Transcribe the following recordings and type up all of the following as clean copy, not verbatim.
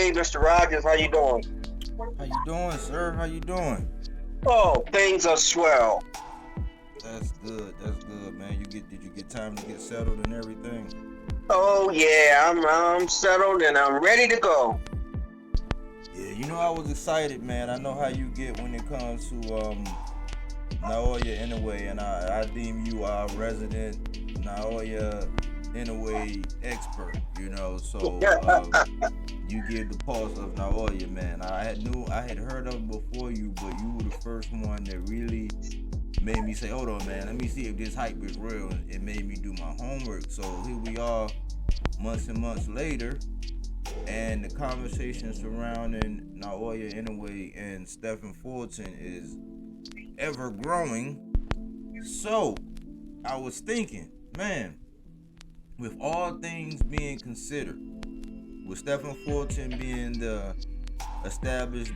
Hey, Mr. Rogers, how you doing? How you doing, sir? How you doing? Oh, things are swell. That's good. That's good, man. Did you get time to get settled and everything? Oh yeah, I'm settled and I'm ready to go. Yeah, I was excited, man. I know how you get when it comes to Naoya Inoue, and I deem you our resident Naoya Inoue expert. So you give the pulse of Naoya, man. I had heard of him before you, but you were the first one that really made me say, hold on, man, let me see if this hype is real. It made me do my homework. So here we are, months and months later, and the conversation surrounding Naoya Inoue and Stephen Fulton is ever growing. So I was thinking, man, with all things being considered, with Stephen Fulton being the established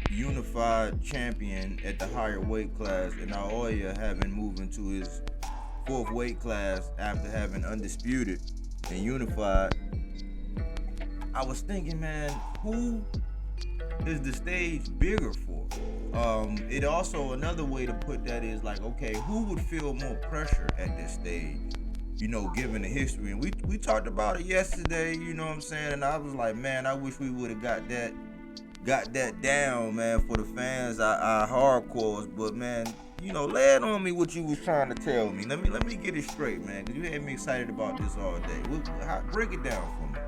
unified champion at the higher weight class, and Naoya having moved into his fourth weight class after having undisputed and unified, I was thinking, man, who is the stage bigger for? It also, another way to put that is like, okay, who would feel more pressure at this stage? Given the history. And we talked about it yesterday, you know what I'm saying? And I was like, man, I wish we would have got that down, man, for the fans, our hardcores. But man, lay it on me what you was trying to tell me. Let me get it straight, man, because you had me excited about this all day. Break it down for me.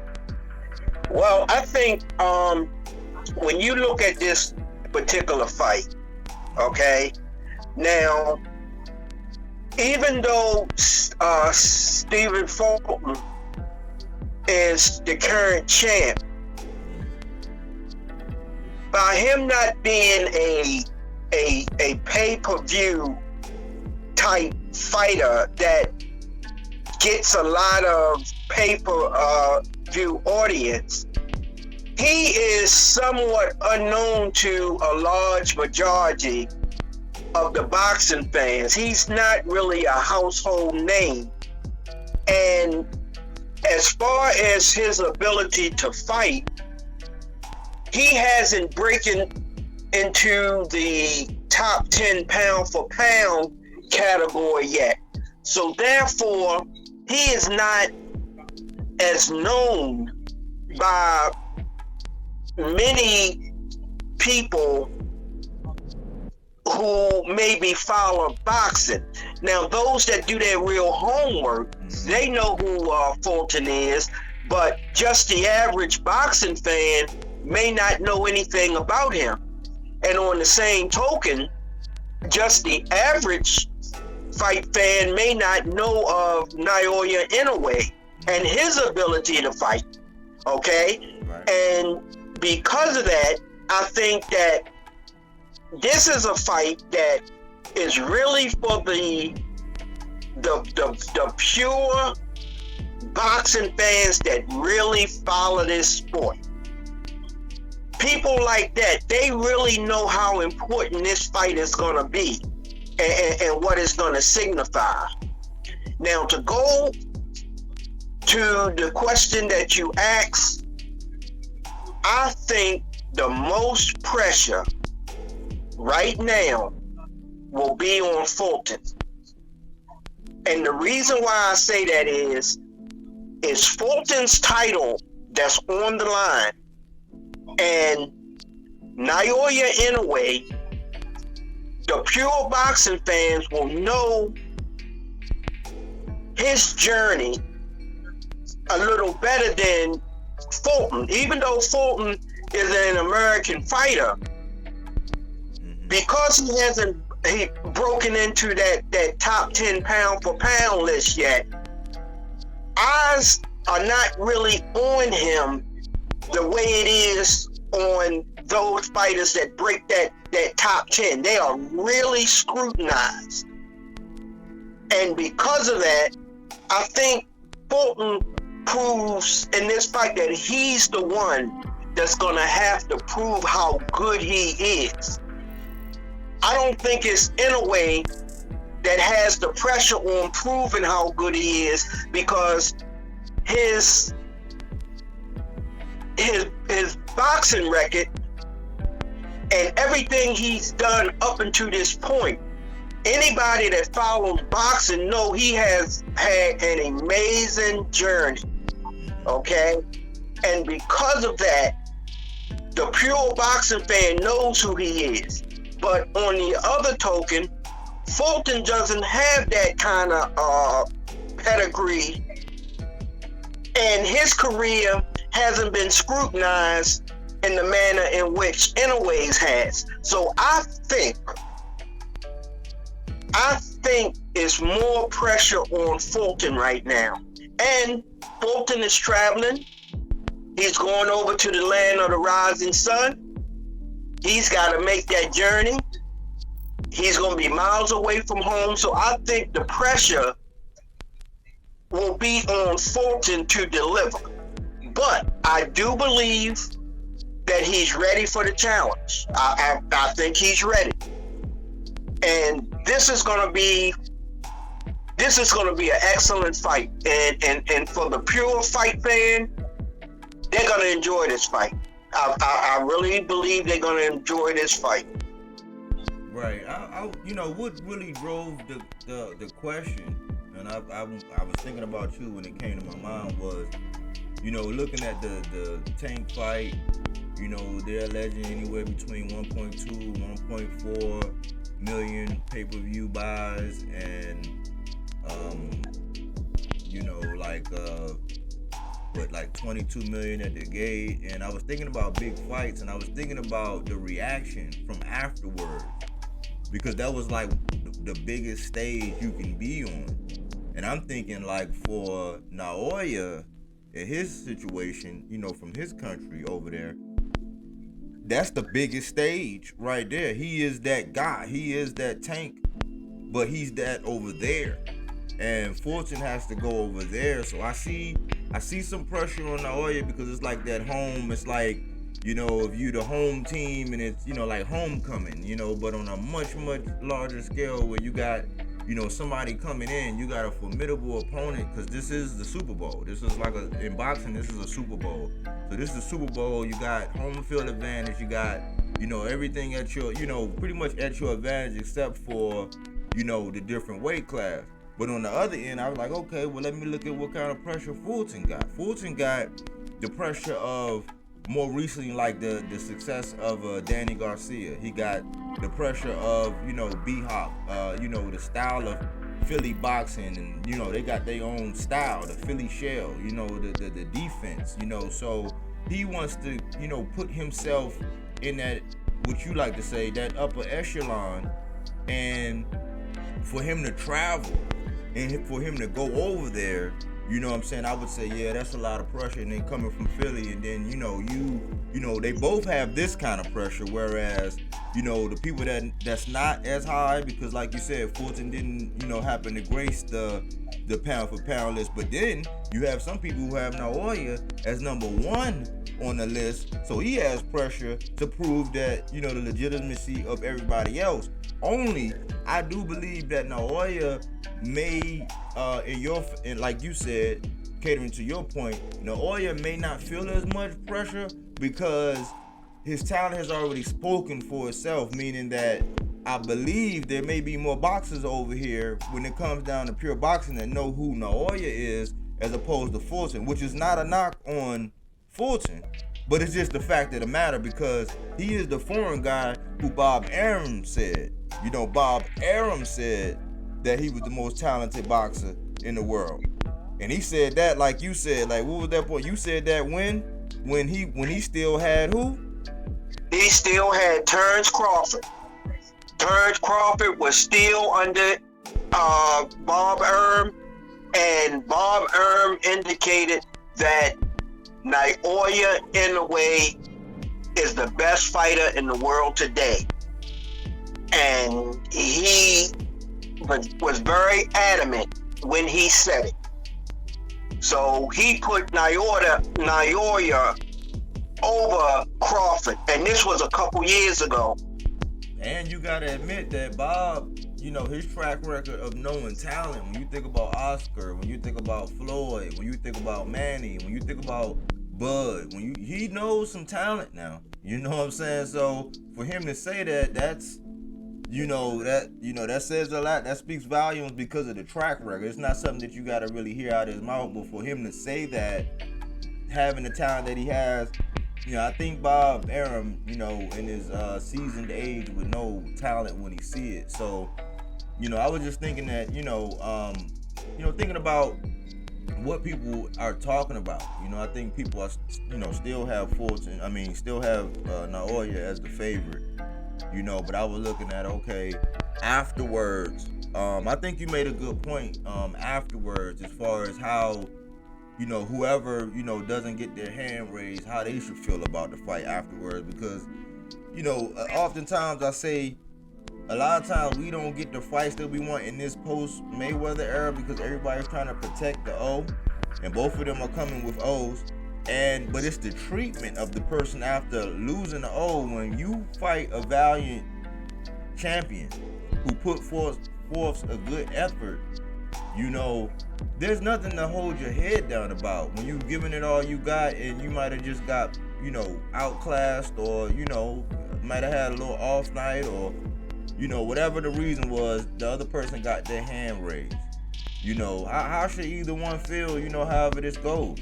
Well, I think when you look at this particular fight, okay, now even though Stephen Fulton is the current champ, by him not being a pay-per-view type fighter that gets a lot of pay-per-view audience, he is somewhat unknown to a large majority of the boxing fans. He's not really a household name. And as far as his ability to fight, he hasn't broken into the top 10 pound for pound category yet. So therefore, he is not as known by many people who maybe follow boxing. Now, those that do their real homework, they know who Fulton is, but just the average boxing fan may not know anything about him. And on the same token, just the average fight fan may not know of Naoya Inoue and his ability to fight. Okay? Right. And because of that, I think that this is a fight that is really for the pure boxing fans that really follow this sport. People like that, they really know how important this fight is going to be and what it's going to signify. Now, to go to the question that you asked, I think the most pressure right now will be on Fulton. And the reason why I say that is Fulton's title that's on the line, and Naoya Inoue, the pure boxing fans will know his journey a little better than Fulton. Even though Fulton is an American fighter, because he hasn't broken into that top 10 pound for pound list yet, eyes are not really on him the way it is on those fighters that break that top 10. They are really scrutinized. And because of that, I think Fulton proves in this fight that he's the one that's going to have to prove how good he is. I don't think it's Inoue that has the pressure on proving how good he is, because his his boxing record and everything he's done up until this point, anybody that follows boxing know he has had an amazing journey, okay? And because of that, the pure boxing fan knows who he is. But on the other token, Fulton doesn't have that kind of pedigree, and his career hasn't been scrutinized in the manner in which Inoue's has. So I think it's more pressure on Fulton right now. And Fulton is traveling. He's going over to the land of the rising sun. He's got to make that journey. He's going to be miles away from home. So I think the pressure will be on Fulton to deliver. But I do believe that he's ready for the challenge. I think he's ready. And this is going to be an excellent fight. And for the pure fight fan, they're going to enjoy this fight. I really believe they're going to enjoy this fight. Right. What really drove the question, and I was thinking about you when it came to my mind, was, looking at the Tank fight, they're alleging anywhere between 1.2, 1.4 million pay-per-view buys, and like 22 million at the gate. And I was thinking about big fights, and I was thinking about the reaction from afterwards, because that was like the biggest stage you can be on. And I'm thinking, like, for Naoya in his situation, from his country over there, that's the biggest stage right there. He is that guy. He is that Tank, but he's that over there. And Fulton has to go over there. So I see some pressure on Naoya, because it's like that home. It's like, if you the home team, and it's, like homecoming, but on a much, much larger scale, where you got, somebody coming in, you got a formidable opponent, because this is the Super Bowl. This is like in boxing, this is a Super Bowl. So this is the Super Bowl. You got home field advantage. You got, everything at your, pretty much at your advantage, except for, the different weight class. But on the other end, I was like, okay, well, let me look at what kind of pressure Fulton got. Fulton got the pressure of, more recently, like the success of Danny Garcia. He got the pressure of, B-Hop, the style of Philly boxing, and, they got their own style, the Philly shell, the defense, so he wants to, put himself in that, what you like to say, that upper echelon, and for him to travel, and for him to go over there, I would say, yeah, that's a lot of pressure. And then coming from Philly, and then, they both have this kind of pressure, whereas, the people that's not as high, because like you said, Fulton didn't, happen to grace the pound for pound list. But then you have some people who have Naoya as number one on the list, so he has pressure to prove that, the legitimacy of everybody else. Only, I do believe that Naoya may, and like you said, catering to your point, Naoya may not feel as much pressure, because his talent has already spoken for itself, meaning that I believe there may be more boxers over here when it comes down to pure boxing that know who Naoya is, as opposed to Fulton, which is not a knock on Fulton, but it's just the fact of the matter, because he is the foreign guy who Bob Arum said. Bob Arum said that he was the most talented boxer in the world. And he said that, like you said, like, what was that point? You said that when he still had who? He still had Terrence Crawford. Terrence Crawford was still under Bob Arum, and Bob Arum indicated that Naoya Inoue is the best fighter in the world today. And he was very adamant when he said it. So he put Naoya over Crawford, and this was a couple years ago. And you gotta admit that Bob, his track record of knowing talent, when you think about Oscar, when you think about Floyd, when you think about Manny, when you think about Bud, he knows some talent now. You know what I'm saying? So for him to say that, that says a lot. That speaks volumes because of the track record. It's not something that you got to really hear out of his mouth. But for him to say that, having the talent that he has, I think Bob Arum, in his seasoned age, would know talent when he see it. So, I was just thinking that, thinking about what people are talking about. I think people are, still have Fulton. Still have Naoya as the favorite. But I was looking at, okay, afterwards. I think you made a good point. Afterwards, as far as how, whoever doesn't get their hand raised, how they should feel about the fight afterwards. Because, oftentimes I say, a lot of times we don't get the fights that we want in this post Mayweather era because everybody's trying to protect the O, and both of them are coming with O's. But it's the treatment of the person after losing the O. When you fight a valiant champion who put forth a good effort, there's nothing to hold your head down about. When you giving it all you got and you might have just got, outclassed, or, might have had a little off night, or, whatever the reason was, the other person got their hand raised. How should either one feel, however this goes?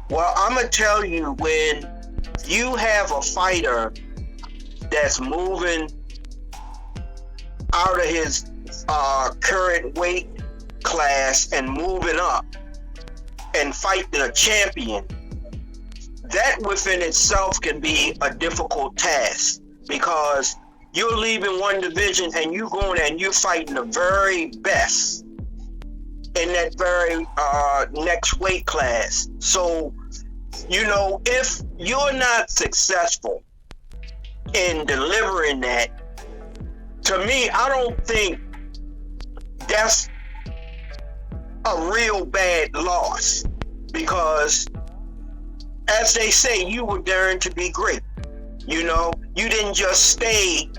Well, I'm going to tell you, when you have a fighter that's moving out of his current weight class and moving up and fighting a champion, that within itself can be a difficult task, because you're leaving one division and you going and you're fighting the very best in that very next weight class. So, if you're not successful in delivering that, to me, I don't think that's a real bad loss, because, as they say, you were daring to be great. You didn't just stay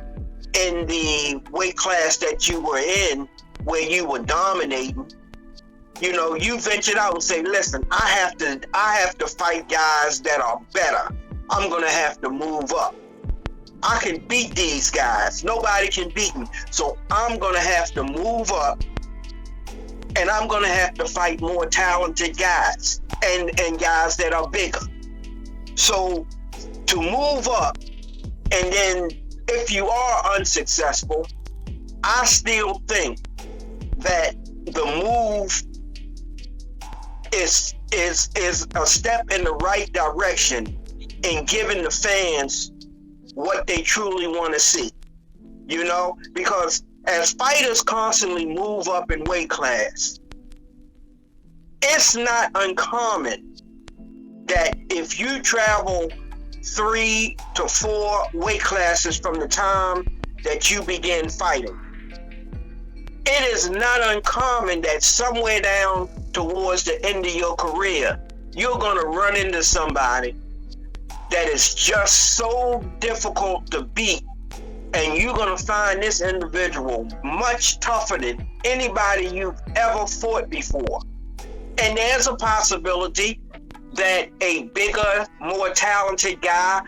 in the weight class that you were in, where you were dominating. You ventured out and say, listen, I have to fight guys that are better. I'm gonna have to move up. I can beat these guys. Nobody can beat me. So I'm gonna have to move up, and I'm gonna have to fight more talented guys and guys that are bigger. So to move up, and then if you are unsuccessful, I still think that the move is a step in the right direction in giving the fans what they truly want to see. Because as fighters constantly move up in weight class, it's not uncommon that if you travel 3 to 4 weight classes from the time that you begin fighting, it is not uncommon that somewhere down towards the end of your career, you're going to run into somebody that is just so difficult to beat, and you're going to find this individual much tougher than anybody you've ever fought before. And there's a possibility that a bigger, more talented guy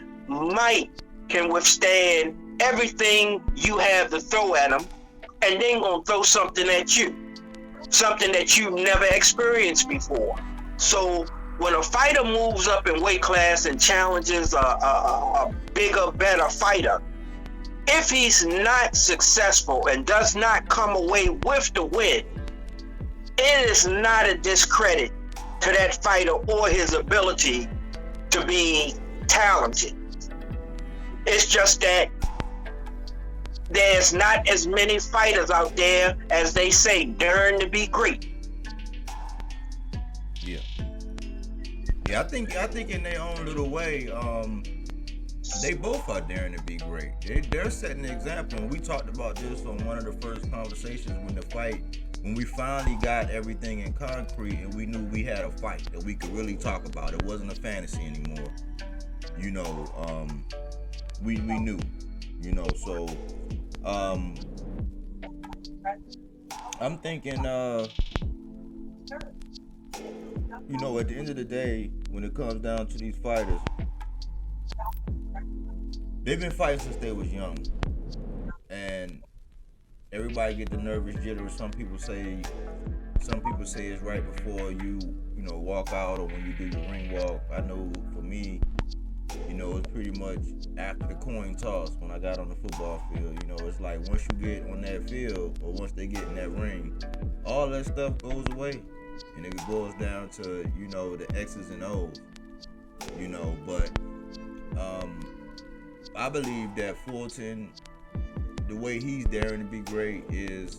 can withstand everything you have to throw at him, and then gonna throw something at you, something that you've never experienced before. So when a fighter moves up in weight class and challenges a bigger, better fighter, if he's not successful and does not come away with the win, it is not a discredit to that fighter or his ability to be talented. It's just that there's not as many fighters out there, as they say, daring to be great. Yeah, I think in their own little way, they both are daring to be great. They're setting an example, and we talked about this on one of the first conversations when we finally got everything in concrete and we knew we had a fight that we could really talk about. It wasn't a fantasy anymore. We knew, so I'm thinking you know, at the end of the day, when it comes down to these fighters, they've been fighting since they was young, and everybody get the nervous jitters. Some people say it's right before you know, walk out or when you do your ring walk. I know for me, you know, it's pretty much after the coin toss when I got on the football field. You know, it's like once you get on that field or once they get in that ring, all that stuff goes away, and it boils down to, you know, the X's and O's. You know, but I believe that Fulton, the way he's daring to be great is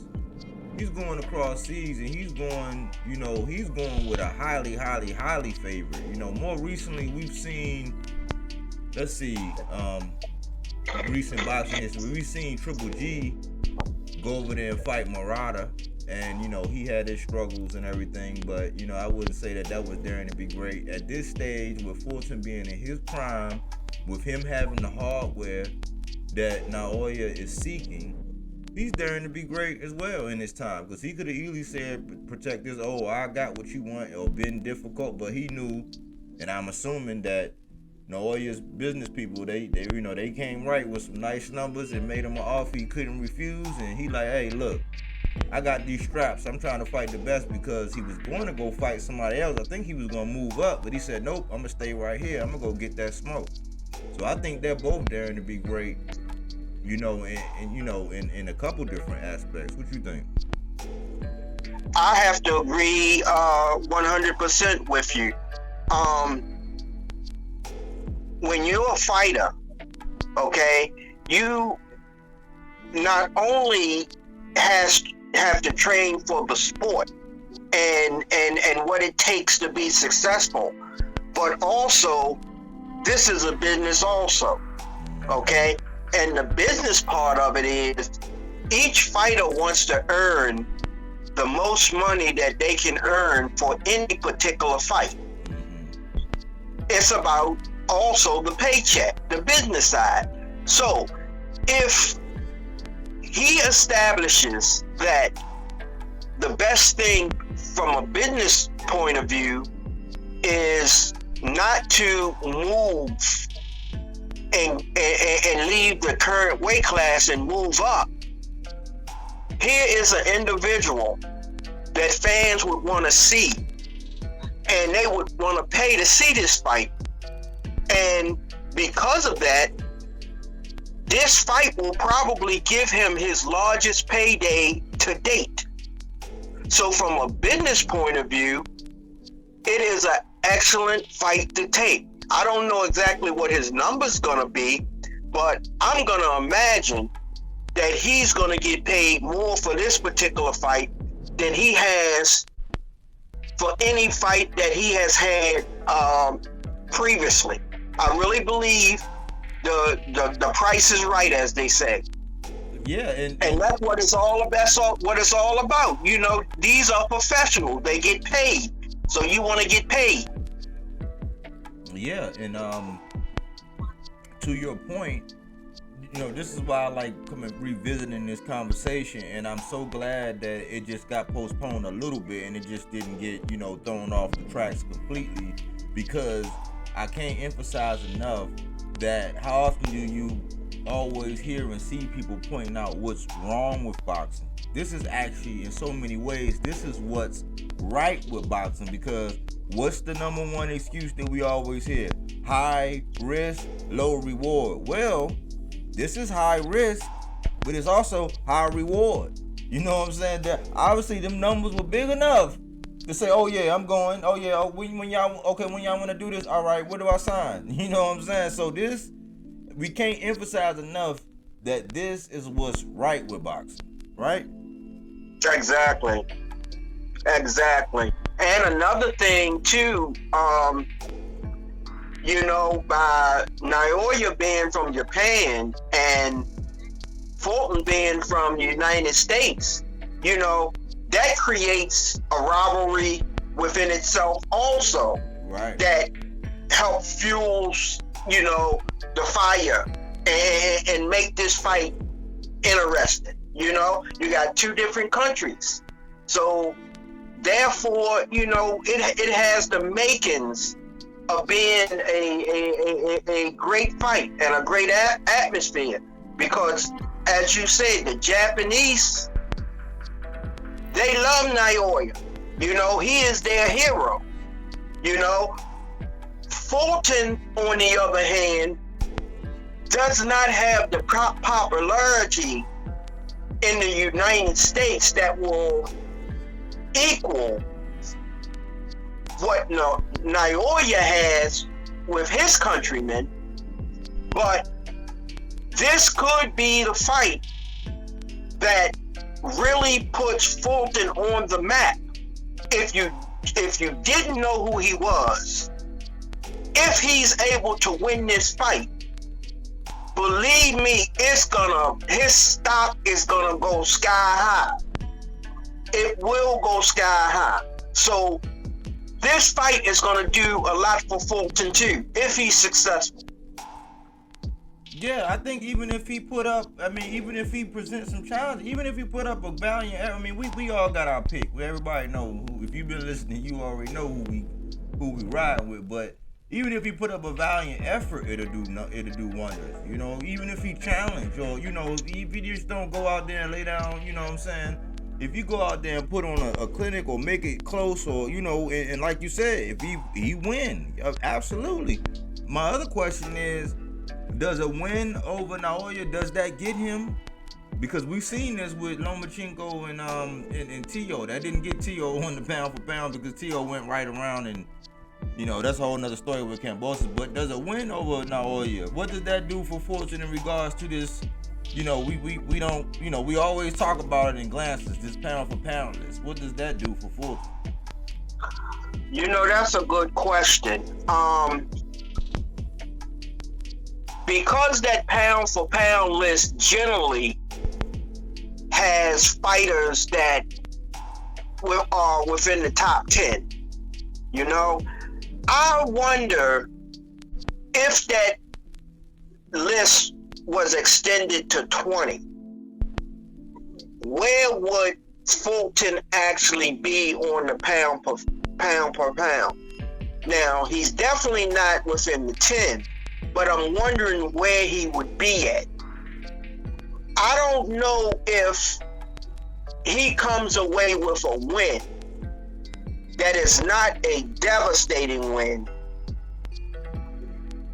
he's going across seas, and he's going with a highly favorite. You know, more recently we've seen, recent boxing history, we've seen Triple G go over there and fight Murata, and you know, he had his struggles and everything, but you know, I wouldn't say that was daring to be great. At this stage, with Fulton being in his prime, with him having the hardware that Naoya is seeking, he's daring to be great as well in his time, because he could have easily said, protect this, oh, I got what you want, or been difficult, but he knew, and I'm assuming that Naoya's business people, they you know, they came right with some nice numbers and made him an offer he couldn't refuse, and he like, hey, look, I got these straps, I'm trying to fight the best, because he was going to go fight somebody else. I think he was going to move up, but he said, nope, I'm going to stay right here, I'm going to go get that smoke. So I think they're both daring to be great, you know, and you know, in a couple different aspects. What you think? I have to agree 100% with you. When you're a fighter, okay, you not only have to train for the sport and what it takes to be successful, but also this is a business also, okay? And the business part of it is each fighter wants to earn the most money that they can earn for any particular fight. It's about also the paycheck, the business side. So if he establishes that the best thing from a business point of view is not to move and leave the current weight class and move up, here is an individual that fans would want to see, and they would want to pay to see this fight. And because of that, this fight will probably give him his largest payday to date. So from a business point of view, it is an excellent fight to take. I don't know exactly what his number's going to be, but I'm going to imagine that he's going to get paid more for this particular fight than he has for any fight that he has had previously. I really believe the price is right, as they say. Yeah, and that's what it's all about. That's what it's all about. You know, these are professionals. They get paid, so you want to get paid. Yeah, and to your point, you know, this is why I like coming revisiting this conversation, and I'm so glad that it just got postponed a little bit and it just didn't get, you know, thrown off the tracks completely, because I can't emphasize enough that how often do you always hear and see people pointing out what's wrong with boxing? This is actually, in so many ways, this is what's right with boxing, because what's the number one excuse that we always hear? High risk, low reward. Well, this is high risk, but it's also high reward. You know what I'm saying? That obviously them numbers were big enough to say, oh yeah, I'm going. Oh yeah, when y'all want to do this, all right, what do I sign? You know what I'm saying? So this, we can't emphasize enough that this is what's right with boxing, right? Exactly. And another thing too, you know, by Naoya being from Japan and Fulton being from the United States, you know, that creates a rivalry within itself also. Right. That helps fuels, you know, the fire and make this fight interesting. You know, you got two different countries. So Therefore, it has the makings of being a great fight and a great atmosphere. Because, as you said, the Japanese, they love Naoya. He is their hero. Fulton, on the other hand, does not have the popularity in the United States that will equal what Naoya has with his countrymen. But this could be the fight that really puts Fulton on the map. If you didn't know who he was, if he's able to win this fight, believe me, his stock is gonna go sky high. It will go sky high. So this fight is gonna do a lot for Fulton too, if he's successful. Yeah, I think even if he presents some challenges, even if he put up a valiant, we all got our pick. Everybody know who. If you've been listening, you already know who we riding with. But even if he put up a valiant effort, it'll do wonders. Even if he challenge, or if he just don't go out there and lay down, you know what I'm saying? If you go out there and put on a clinic or make it close, or and like you said, if he win, absolutely. My other question is, does a win over Naoya, does that get him? Because we've seen this with Lomachenko and Tio. That didn't get Tio on the pound for pound, because Tio went right around, and that's a whole nother story with Kambosos. But does a win over Naoya, what does that do for Fulton in regards to this? We don't, we always talk about it in glances, this pound for pound list. What does that do for Fulton? That's a good question. Because that pound for pound list generally has fighters that are within the top 10, I wonder if that list was extended to 20, where would Fulton actually be on the pound per pound? Now, he's definitely not within the 10, but I'm wondering where he would be at. I don't know if he comes away with a win that is not a devastating win,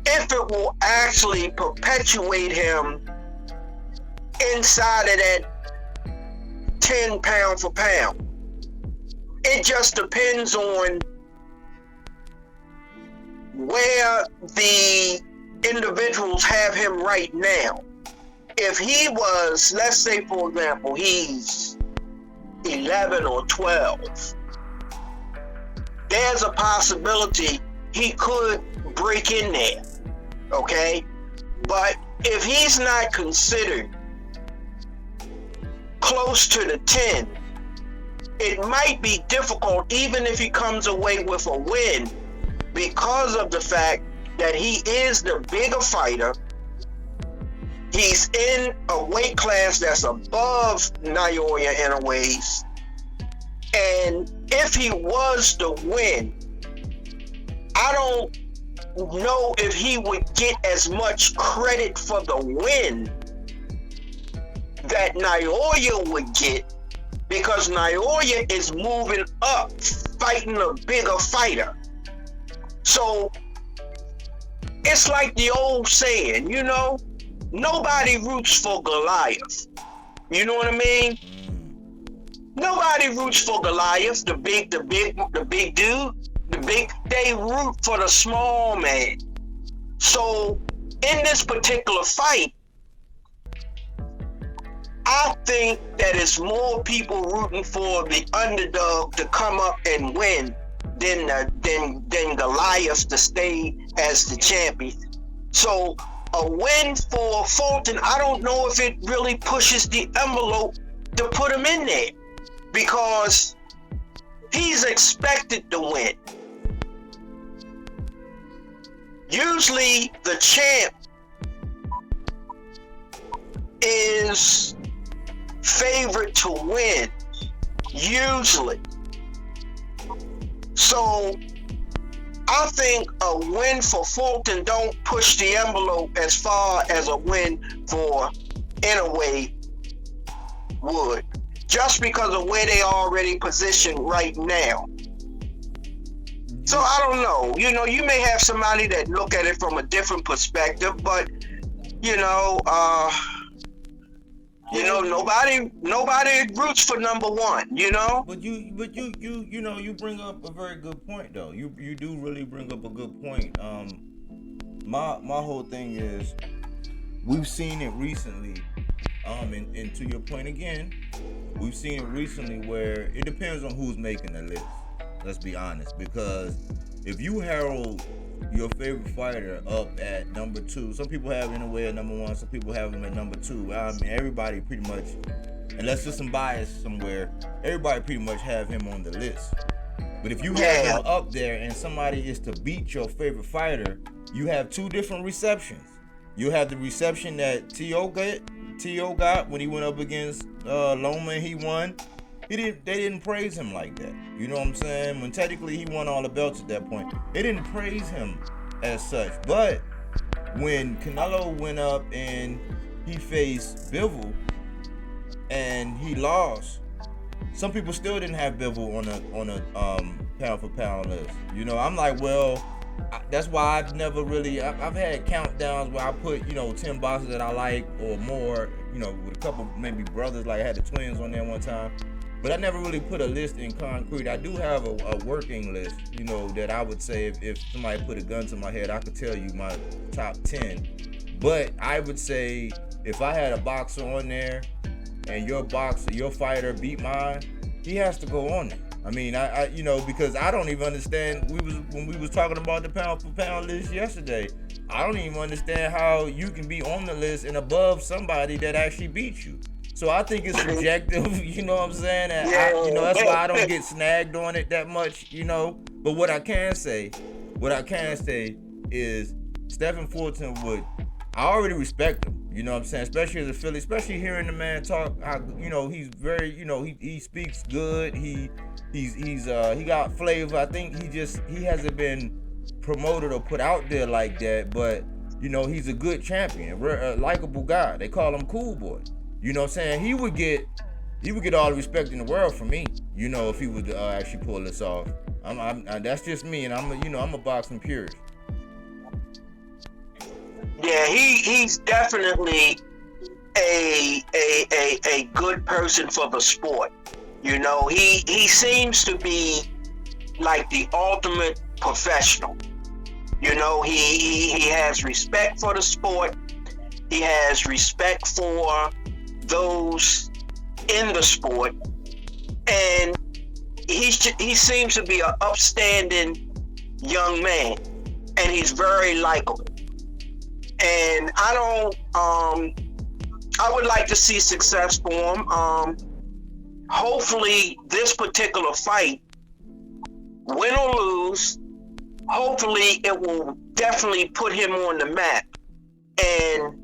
if it will actually perpetuate him inside of that 10 pound for pound. It just depends on where the individuals have him right now. If he was, let's say for example, he's 11 or 12, there's a possibility he could break in there, okay? But if he's not considered close to the 10, it might be difficult even if he comes away with a win, because of the fact that he is the bigger fighter. He's in a weight class that's above Naoya Inoue's, and if he was to win, I don't know if he would get as much credit for the win that Naoya would get, because Naoya is moving up, fighting a bigger fighter. So it's like the old saying, nobody roots for Goliath. You know what I mean? Nobody roots for Goliath, the big dude. They root for the small man. So in this particular fight, I think that it's more people rooting for the underdog to come up and win than Goliath to stay as the champion. So a win for Fulton, I don't know if it really pushes the envelope to put him in there, because he's expected to win. Usually the champ is favored to win, usually. So I think a win for Fulton don't push the envelope as far as a win for Inoue would, just because of where they already positioned right now. So I don't know. You may have somebody that look at it from a different perspective, but nobody roots for number one. But you bring up a very good point though. You do really bring up a good point. My whole thing is we've seen it recently. And to your point again, we've seen it recently where it depends on who's making the list. Let's be honest, because if you herald your favorite fighter up at number 2, some people have Inoue at number 1, some people have him at number 2. I mean, everybody pretty much, unless there's some bias somewhere, everybody pretty much have him on the list. But if you have him up there and somebody is to beat your favorite fighter, you have 2 different receptions. You have the reception that T.O. got when he went up against Loma and he won. They didn't praise him like that. You know what I'm saying? When technically he won all the belts at that point, they didn't praise him as such. But when Canelo went up and he faced Bivol and he lost, some people still didn't have Bivol on a pound for pound list. I'm like, well, that's why I've never really. I've had countdowns where I put 10 boxes that I like or more. With a couple maybe brothers, like I had the twins on there one time. But I never really put a list in concrete. I do have a working list, that I would say if somebody put a gun to my head, I could tell you my top 10. But I would say if I had a boxer on there and your fighter beat mine, he has to go on there. I mean, I because I don't even understand. When we was talking about the pound for pound list yesterday, I don't even understand how you can be on the list and above somebody that actually beat you. So I think it's subjective, you know what I'm saying? And that's why I don't get snagged on it that much, But what I can say is Stephen Fulton I already respect him, you know what I'm saying? Especially as a Philly, especially hearing the man talk. He's very, he speaks good. He got flavor. I think he hasn't been promoted or put out there like that, but he's a good champion, a likable guy. They call him Cool Boy. You know what I'm saying? He would get all the respect in the world from me, if he would actually pull this off. That's just me, and I'm a boxing purist. Yeah, he's definitely a good person for the sport. He seems to be like the ultimate professional. He has respect for the sport. He has respect for those in the sport, and he seems to be an upstanding young man, and he's very likable. And I would like to see success for him. Hopefully this particular fight, win or lose, hopefully it will definitely put him on the map and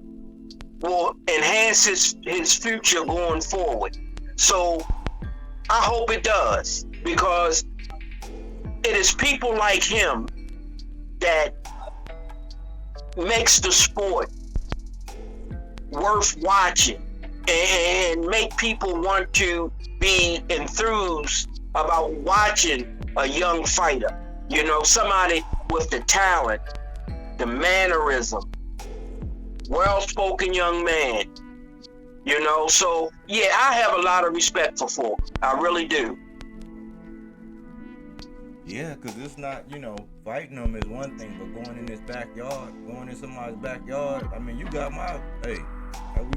will enhance his future going forward. So I hope it does, because it is people like him that makes the sport worth watching and make people want to be enthused about watching a young fighter. Somebody with the talent, the mannerism, well-spoken young man. So yeah, I have a lot of respect for Fulton. I really do. Yeah, because it's not, fighting them is one thing, but going in his backyard, going in somebody's backyard, I mean, you got we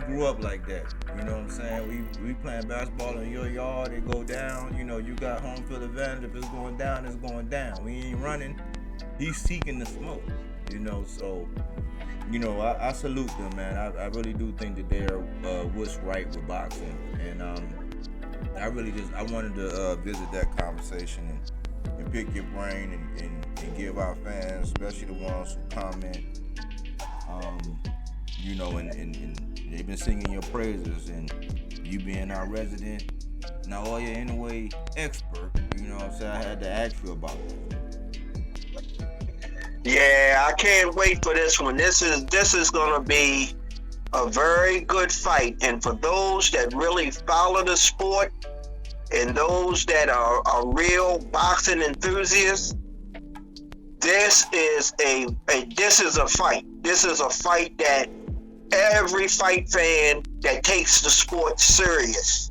grew up like that. You know what I'm saying? We playing basketball in your yard, it go down, you got home field advantage. If it's going down, it's going down. We ain't running. He's seeking the smoke, so, I salute them, man. I really do think that they're what's right with boxing. And I wanted to visit that conversation and pick your brain and give our fans, especially the ones who comment, and they've been singing your praises, and you being our resident Naoya Inoue expert, know what I'm saying? I had to ask you about that. Yeah, I can't wait for this one. This is gonna be a very good fight, and for those that really follow the sport and those that are real boxing enthusiasts, this is a fight. This is a fight that every fight fan that takes the sport serious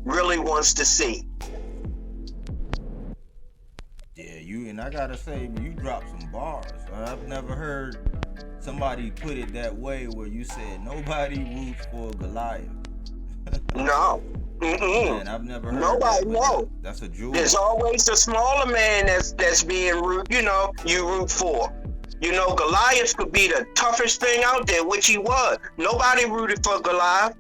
really wants to see. Yeah, and I gotta say, you dropped some bars. I've never heard somebody put it that way where you said nobody roots for Goliath. No. Man, I've never heard nobody. That, no. That's a jewel. There's always the smaller man that's being you root for. Goliath could be the toughest thing out there, which he was. Nobody rooted for Goliath.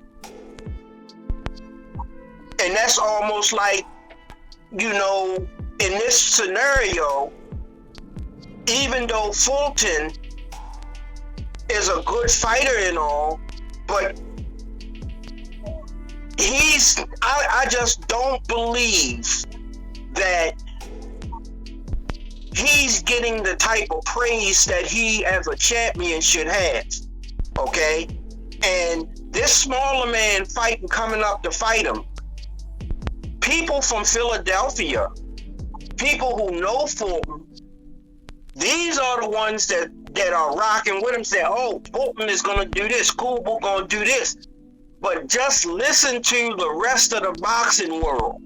And that's almost like, in this scenario, even though Fulton is a good fighter and all, but I just don't believe that he's getting the type of praise that he as a champion should have. Okay? And this smaller man coming up to fight him, people from Philadelphia, people who know Fulton, these are the ones that are rocking with him, say, oh, Fulton is going to do this, Kubo going to do this. But just listen to the rest of the boxing world.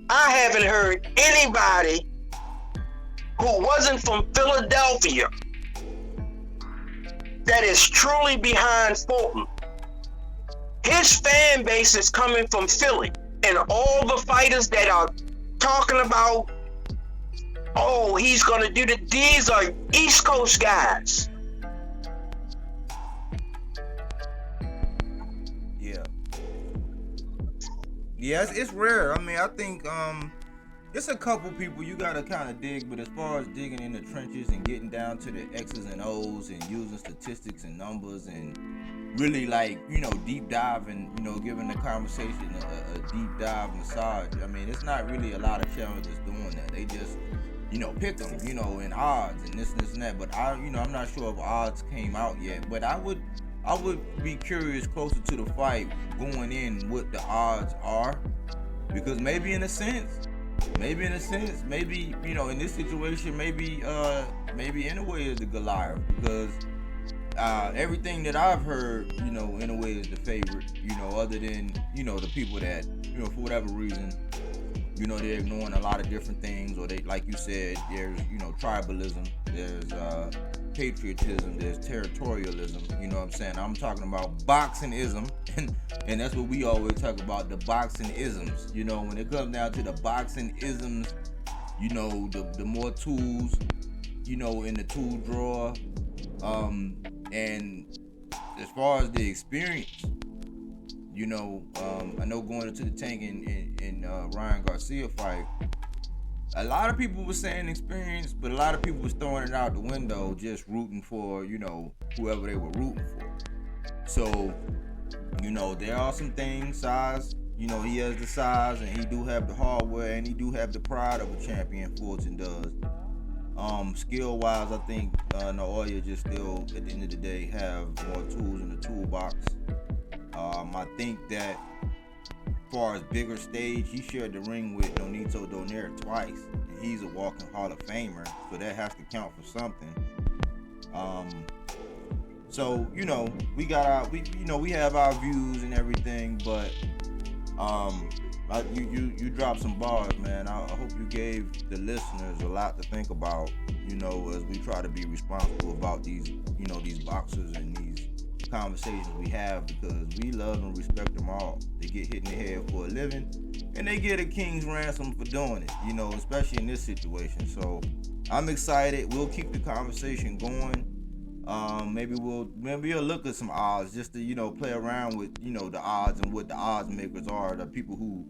I haven't heard anybody who wasn't from Philadelphia that is truly behind Fulton. His fan base is coming from Philly, and all the fighters that are talking about, oh, he's going to do that, these are East Coast guys. Yeah, it's rare. I mean, I think it's a couple people you gotta kind of dig, but as far as digging in the trenches and getting down to the X's and O's and using statistics and numbers and really deep dive and giving the conversation a deep dive massage. I mean, it's not really a lot of channels that's doing that. They just pick them, in odds and this and that. But I'm not sure if odds came out yet. But I would be curious closer to the fight going in what the odds are, because maybe in a sense, maybe in this situation, maybe Inoue is the Goliath, because everything that I've heard, Inoue is the favorite, other than the people that for whatever reason, they're ignoring a lot of different things, or they, like you said, there's tribalism, there's patriotism, there's territorialism, what I'm saying? I'm talking about boxing-ism, and that's what we always talk about, the boxing-isms. When it comes down to the boxing-isms, the more tools, in the tool drawer, and as far as the experience, I know going into the Tank and Ryan Garcia fight, a lot of people were saying experience, but a lot of people was throwing it out the window, just rooting for, whoever they were rooting for. So, there are some things, size, he has the size, and he do have the hardware, and he do have the pride of a champion, Fulton does. Skill-wise, I think Naoya just still, at the end of the day, have more tools in the toolbox. I think that as far as bigger stage, he shared the ring with Nonito Donaire twice, and he's a walking Hall of Famer, so that has to count for something. So we got we have our views and everything, but you dropped some bars, man. I hope you gave the listeners a lot to think about, as we try to be responsible about these these boxers and these conversations we have, because we love and respect them all. They get hit in the head for a living, and they get a king's ransom for doing it, especially in this situation. So I'm excited. We'll keep the conversation going. Maybe we'll look at some odds just to play around with the odds and what the odds makers are, the people who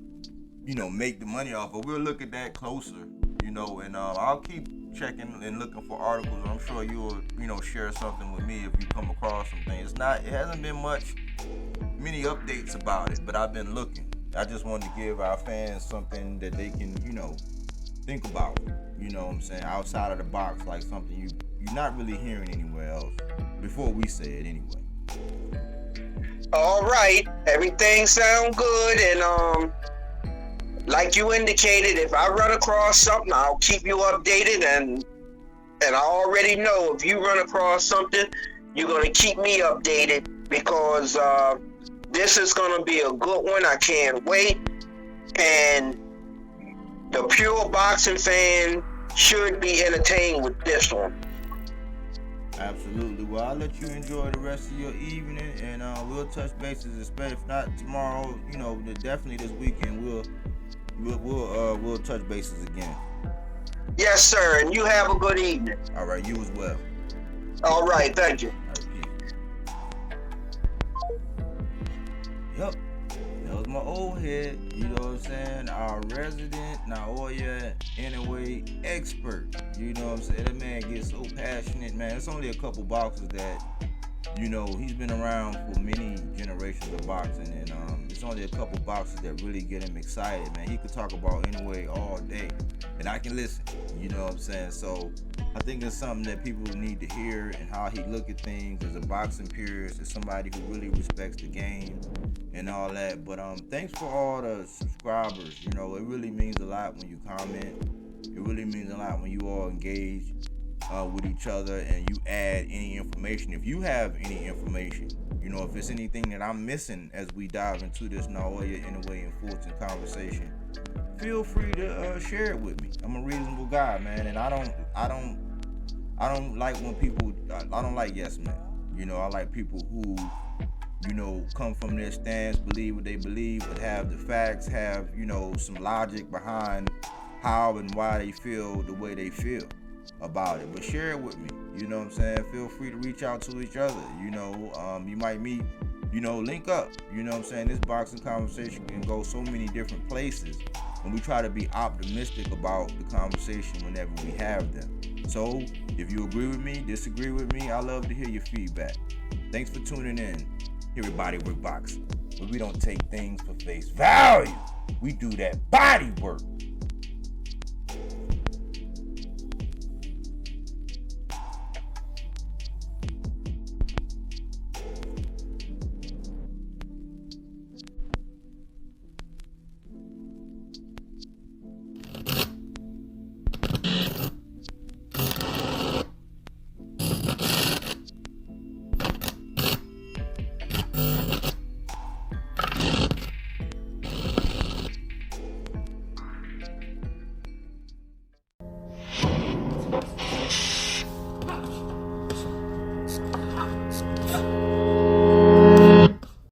make the money off. But we'll look at that closer, and I'll keep checking and looking for articles. I'm sure you'll share something with me if you come across some things. It hasn't been many updates about it, but I've been looking, I just wanted to give our fans something that they can, think about. You know what I'm saying? Outside of the box, like something you're not really hearing anywhere else. Before we say it anyway. All right, everything sound good, and like you indicated, if I run across something, I'll keep you updated, and I already know if you run across something, you're gonna keep me updated, because this is gonna be a good one. I can't wait, and the pure boxing fan should be entertained with this one. Absolutely. Well, I'll let you enjoy the rest of your evening, and we'll touch bases, especially if not tomorrow. Definitely this weekend. We'll touch bases again. Yes, sir, and you have a good evening. All right, you as well. All right, thank you. All right, peace. Yep. That was my old head, you know what I'm saying? Our resident Naoya Inoue expert. You know what I'm saying? That man gets so passionate, man. It's only a couple boxers that, he's been around for many generations of boxing, and it's only a couple boxers that really get him excited, man. He could talk about Inoue all day, and I can listen, you know what I'm saying? So I think it's something that people need to hear, and how he look at things as a boxing purist, as somebody who really respects the game and all that. But thanks for all the subscribers. It really means a lot when you comment. It really means a lot when you all engage with each other, and you add any information. If you have any information, if it's anything that I'm missing as we dive into this Naoya Inoue and Fulton conversation, feel free to share it with me. I'm a reasonable guy, man, and I don't like when people. I don't like yes men. I like people who, come from their stance, believe what they believe, but have the facts, have some logic behind how and why they feel the way they feel about it. But share it with me. You know what I'm saying? Feel free to reach out to each other. You might meet. Link up. You know what I'm saying? This boxing conversation can go so many different places, and we try to be optimistic about the conversation whenever we have them. So, if you agree with me, disagree with me, I love to hear your feedback. Thanks for tuning in. Here at BodyWorkBoxing, where we don't take things for face value. We do that body work.